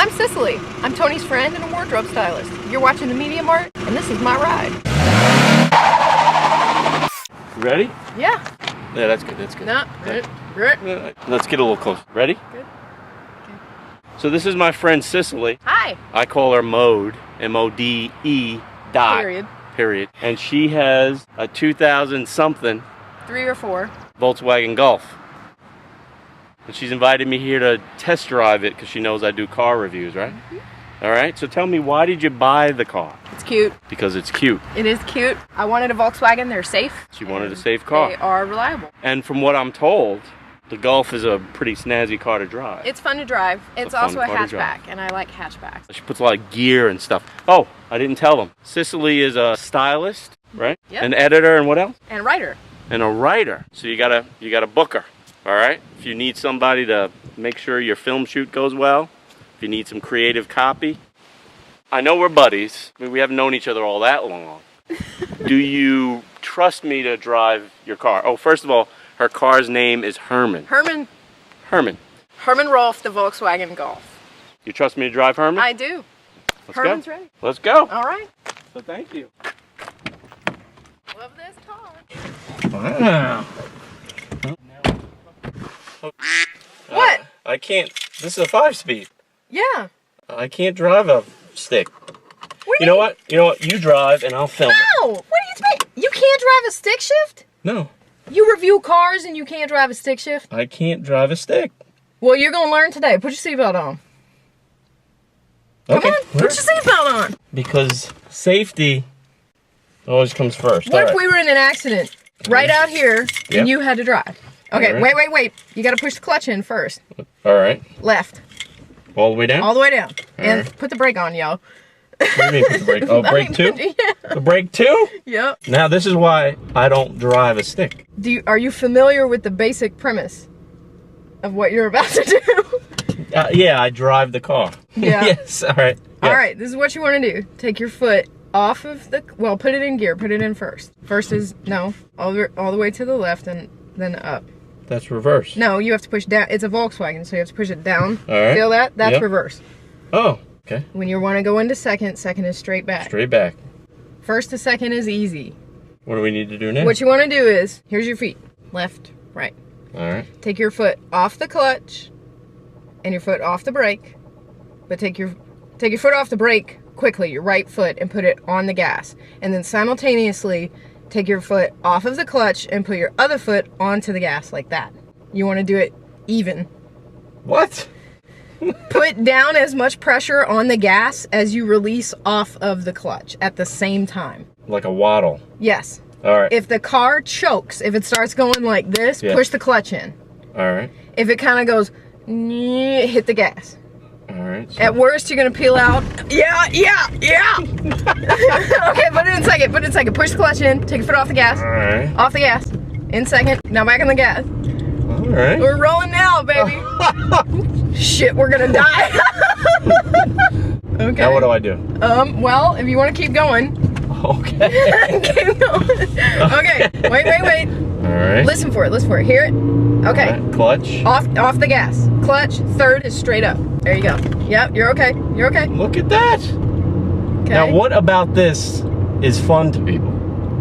I'm Ciciley. I'm Tony's friend and a wardrobe stylist. You're watching the Media Mart, and this is my ride. Ready? Yeah. Yeah, that's good. That's good. No. Let's get a little closer. Ready? Good. Okay. So this is my friend Ciciley. Hi. I call her Mode, M-O-D-E dot. Period. And she has a 2000 something 3 or 4. Volkswagen Golf. And she's invited me here to test drive it because she knows I do car reviews, right? All right, so tell me, why did you buy the car? It's cute. Because it's cute. It is cute. I wanted a Volkswagen. They're safe. She wanted a safe car. They are reliable. And from what I'm told, the Golf is a pretty snazzy car to drive. It's fun to drive. It's also a hatchback, and I like hatchbacks. She puts a lot of gear and stuff. Oh, I didn't tell them. Ciciley is a stylist, right? Yep. An editor, and what else? And a writer. And a writer. So you gotta book her. All right. If you need somebody to make sure your film shoot goes well, if you need some creative copy. I know we're buddies. I mean, we haven't known each other all that long. Do you trust me to drive your car? Oh, first of all, her car's name is Herman. Herman Rolf, the Volkswagen Golf. You trust me to drive Herman? I do. Herman's ready. Let's go. All right. So thank you. Love this car. Wow. What? I can't. This is a 5-speed. Yeah. I can't drive a stick. What do You know what? You know what? You drive and I'll film it. No. What do you think? You can't drive a stick shift? No. You review cars and you can't drive a stick shift? I can't drive a stick. Well, you're going to learn today. Put your seatbelt on. Okay. Come on. Put your seatbelt on. Because safety always comes first. What if we were in an accident right out here and you had to drive? Okay, right. wait. You got to push the clutch in first. All right. Left. All the way down? All the way down. And right. put the brake on, yo. What do you mean put the brake? Oh, brake 2? Yeah. The brake 2? Yep. Now, this is why I don't drive a stick. Are you familiar with the basic premise of what you're about to do? Yeah, I drive the car. Yeah. Yes, all right. Yeah. All right, this is what you want to do. Take your foot off of the, well, put it in gear. Put it in first. First is, no, all the way to the left and then up. That's reverse. No, you have to push down. It's a Volkswagen, so you have to push it down. All right. Feel that? That's reverse. Oh, okay. When you want to go into second is straight back. Straight back. First to second is easy. What do we need to do now? What you want to do is, here's your feet. Left, right. All right. Take your foot off the clutch and your foot off the brake. But take your foot off the brake quickly, your right foot, and put it on the gas. And then simultaneously take your foot off of the clutch and put your other foot onto the gas like that. You want to do it even. What? Put down as much pressure on the gas as you release off of the clutch at the same time. Like a waddle. Yes. All right. If the car chokes, if it starts going like this, push the clutch in. All right. If it kind of goes, hit the gas. All right. So At worst, you're going to peel out. Yeah. Okay, put it in second. Push the clutch in. Take your foot off the gas. all right. Off the gas. In second. Now back on the gas. All right. We're rolling now, baby. Shit, we're going to die. Okay. Now what do I do? Well, if you want to keep going. Okay. Keep going. Okay, wait. All right. Listen for it. Hear it? Okay. All right. Clutch. Off the gas. Clutch. Third is straight up. There you go. Yep, you're okay. Look at that. Okay. Now, what about this is fun to people?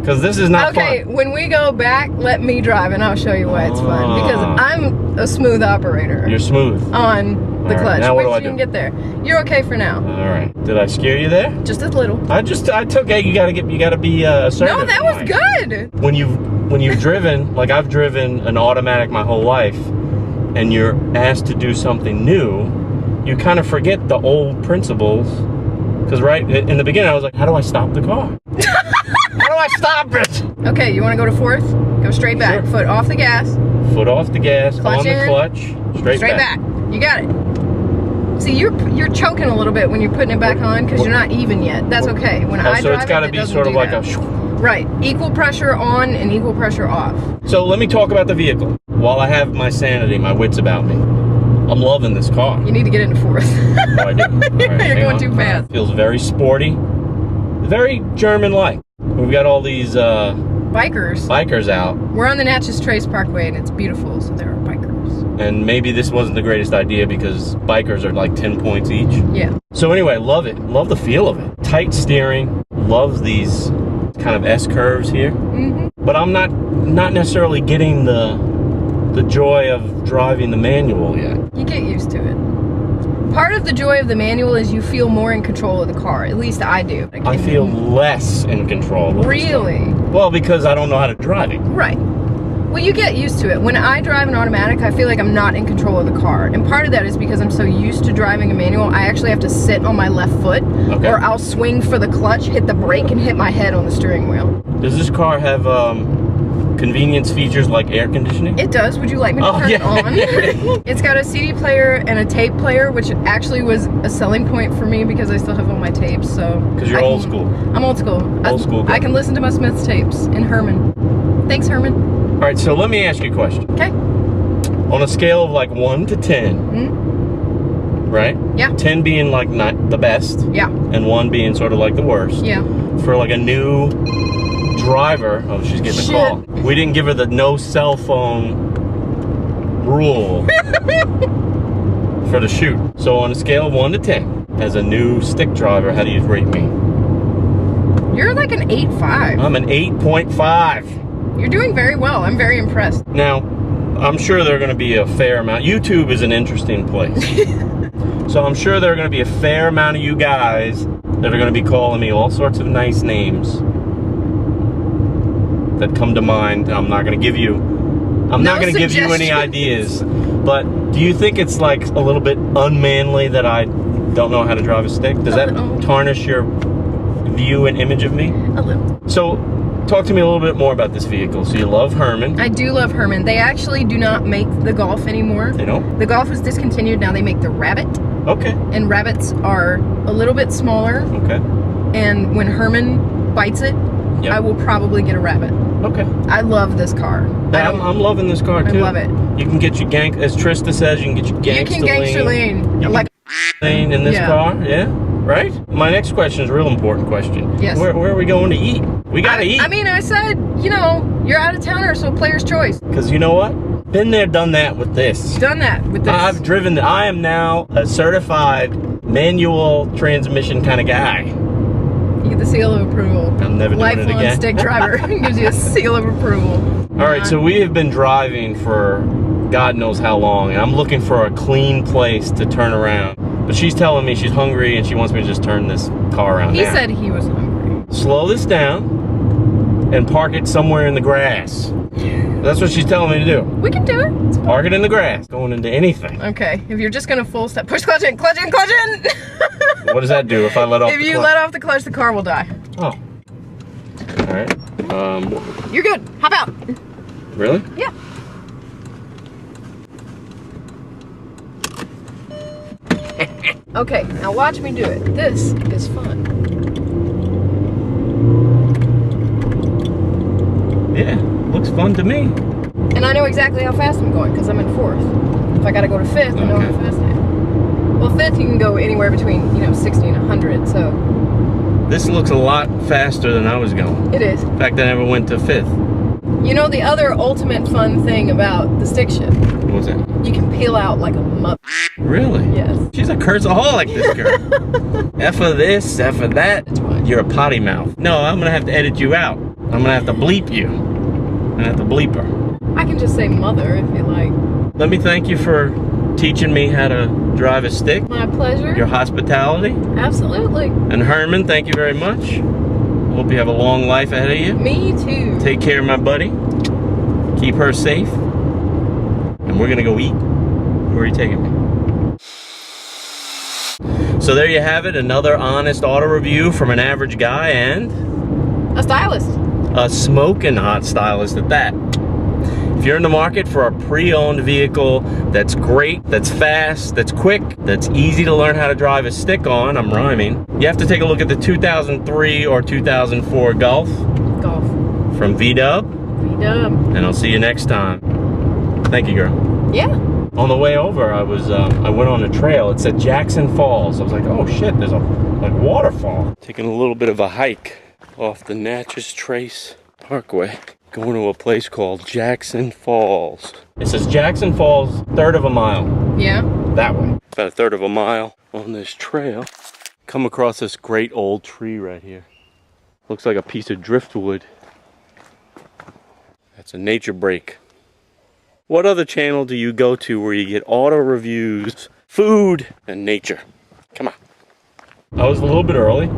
Because this is not fun. Okay, when we go back, let me drive and I'll show you why it's fun. Because I'm a smooth operator. You're smooth. On the clutch. Now what Wait do I till you do? can get there. You're okay for now. All right. Did I scare you there? Just a little. I took. Hey, you gotta be assertive. No, that was good. When you've driven, like I've driven an automatic my whole life, and you're asked to do something new, you kind of forget the old principles. Because right in the beginning, I was like, how do I stop the car? How do I stop it? Okay, you want to go to fourth? Go straight back. Sure. Foot off the gas. Foot off the gas, Clutch on the in. clutch, straight back. You got it. See, you're choking a little bit when you're putting it back on because you're not even yet. That's okay. When I so drive it's got to be sort of like a... Right. Equal pressure on and equal pressure off. So let me talk about the vehicle. While I have my sanity, my wits about me, I'm loving this car. You need to get into fourth. Oh, I do. Right, You're going too fast. Feels very sporty. Very German-like. We've got all these bikers out. We're on the Natchez Trace Parkway and it's beautiful, so there are bikers. And maybe this wasn't the greatest idea because bikers are like 10 points each. Yeah. So anyway, love it. Love the feel of it. Tight steering. Love these kind of S curves here. But I'm not necessarily getting the joy of driving the manual yet. You get used to it. Part of the joy of the manual is you feel more in control of the car. At least I do. I feel less in control of Really? Well, because I don't know how to drive it. Right. Well, you get used to it. When I drive an automatic, I feel like I'm not in control of the car. And part of that is because I'm so used to driving a manual, I actually have to sit on my left foot, or I'll swing for the clutch, hit the brake, and hit my head on the steering wheel. Does this car have convenience features like air conditioning? It does. Would you like me to turn it on? It's got a CD player and a tape player, which actually was a selling point for me because I still have all my tapes. So because you're old school. I'm old school. Old school. I can listen to my Smith's tapes in Herman. Thanks, Herman. All right, so let me ask you a question. Okay. On a scale of like 1 to 10, right? Yeah. 10 being like not the best. Yeah. And 1 being sort of like the worst. Yeah. For like a new driver, oh, she's getting a call. We didn't give her the no cell phone rule for the shoot. So on a scale of 1 to 10, as a new stick driver, how do you rate me? You're like an 8.5. I'm an 8.5. You're doing very well. I'm very impressed. Now, I'm sure there are going to be a fair amount. YouTube is an interesting place. So I'm sure there are going to be a fair amount of you guys that are going to be calling me all sorts of nice names that come to mind. I'm not going to give you any ideas. But do you think it's like a little bit unmanly that I don't know how to drive a stick? Does that tarnish your view and image of me? A little. So talk to me a little bit more about this vehicle. So you love Herman. I do love Herman. They actually do not make the Golf anymore. They don't? The Golf was discontinued. Now they make the Rabbit. Okay. And Rabbits are a little bit smaller. Okay. And when Herman bites it, I will probably get a Rabbit. Okay. I love this car. I'm loving this car too. I love it. You can get your gang, as Trista says, you can get your gangster lane. Like lane in this car. Yeah. Right? My next question is a real important question. Yes. Where are we going to eat? We gotta eat. I mean, I said, you know, you're out of towner, so player's choice. Because you know what? Been there, done that with this. Done that with this. I've driven, I am now a certified manual transmission kind of guy. You get the seal of approval. I'm never doing it again. Lifelong stick driver gives you a seal of approval. All right, so we have been driving for God knows how long, and I'm looking for a clean place to turn around. But she's telling me she's hungry and she wants me to just turn this car around. He said he was hungry. Slow this down and park it somewhere in the grass. That's what she's telling me to do. We can do it. Park it in the grass. Going into anything. Okay, if you're just gonna full step, push clutch in, clutch in, clutch in. What does that do if I let off the clutch? If you let off the clutch, the car will die. Oh. All right. You're good. Hop out. Really? Yeah. Okay, now watch me do it. This is fun. Yeah, looks fun to me. And I know exactly how fast I'm going because I'm in 4th. If I gotta go to 5th, I know how fast I am. Well, 5th you can go anywhere between, 60 and 100, so. This looks a lot faster than I was going. It is. In fact, I never went to 5th. You know the other ultimate fun thing about the stick shift? What's that? You can peel out like a mother. Really? Yes. She's a curseaholic, this girl. F of this, F of that. You're a potty mouth. No, I'm gonna have to edit you out. I'm gonna have to bleep you. I'm gonna have to bleep her. I can just say mother if you like. Let me thank you for teaching me how to drive a stick. My pleasure. Your hospitality. Absolutely. And Herman, thank you very much. Hope you have a long life ahead of you. Me too. Take care of my buddy. Keep her safe. And we're gonna go eat. Where are you taking me? So there you have it, another honest auto review from an average guy and a stylist. A smoking hot stylist at that. If you're in the market for a pre-owned vehicle that's great, that's fast, that's quick, that's easy to learn how to drive a stick on, I'm rhyming, you have to take a look at the 2003 or 2004 Golf. Golf. From V-Dub. V-Dub. And I'll see you next time. Thank you, girl. Yeah. On the way over, I went on a trail. It said Jackson Falls. I was like, oh shit, there's a waterfall. Taking a little bit of a hike off the Natchez Trace Parkway. Going to a place called Jackson Falls. It says Jackson Falls, third of a mile. Yeah. That way. About a third of a mile on this trail. Come across this great old tree right here. Looks like a piece of driftwood. That's a nature break. What other channel do you go to where you get auto reviews, food, and nature? Come on. I was a little bit early.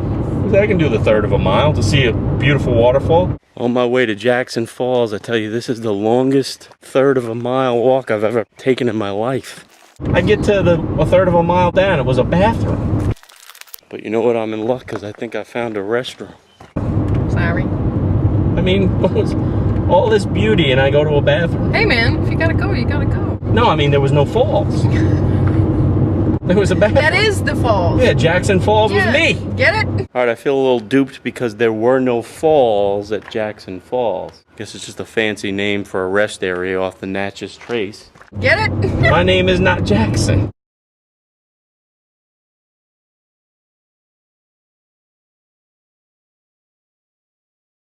I can do the third of a mile to see a beautiful waterfall. On my way to Jackson Falls, I tell you, this is the longest third of a mile walk I've ever taken in my life. I get to a third of a mile down, it was a bathroom. But you know what, I'm in luck because I think I found a restroom. Sorry. I mean, what was all this beauty and I go to a bathroom? Hey man, if you gotta go, you gotta go. No, I mean, there was no falls. There was a bathroom. That is the falls. Yeah, Jackson Falls was me. Get it? All right, I feel a little duped because there were no falls at Jackson Falls. Guess it's just a fancy name for a rest area off the Natchez Trace. Get it? My name is not Jackson.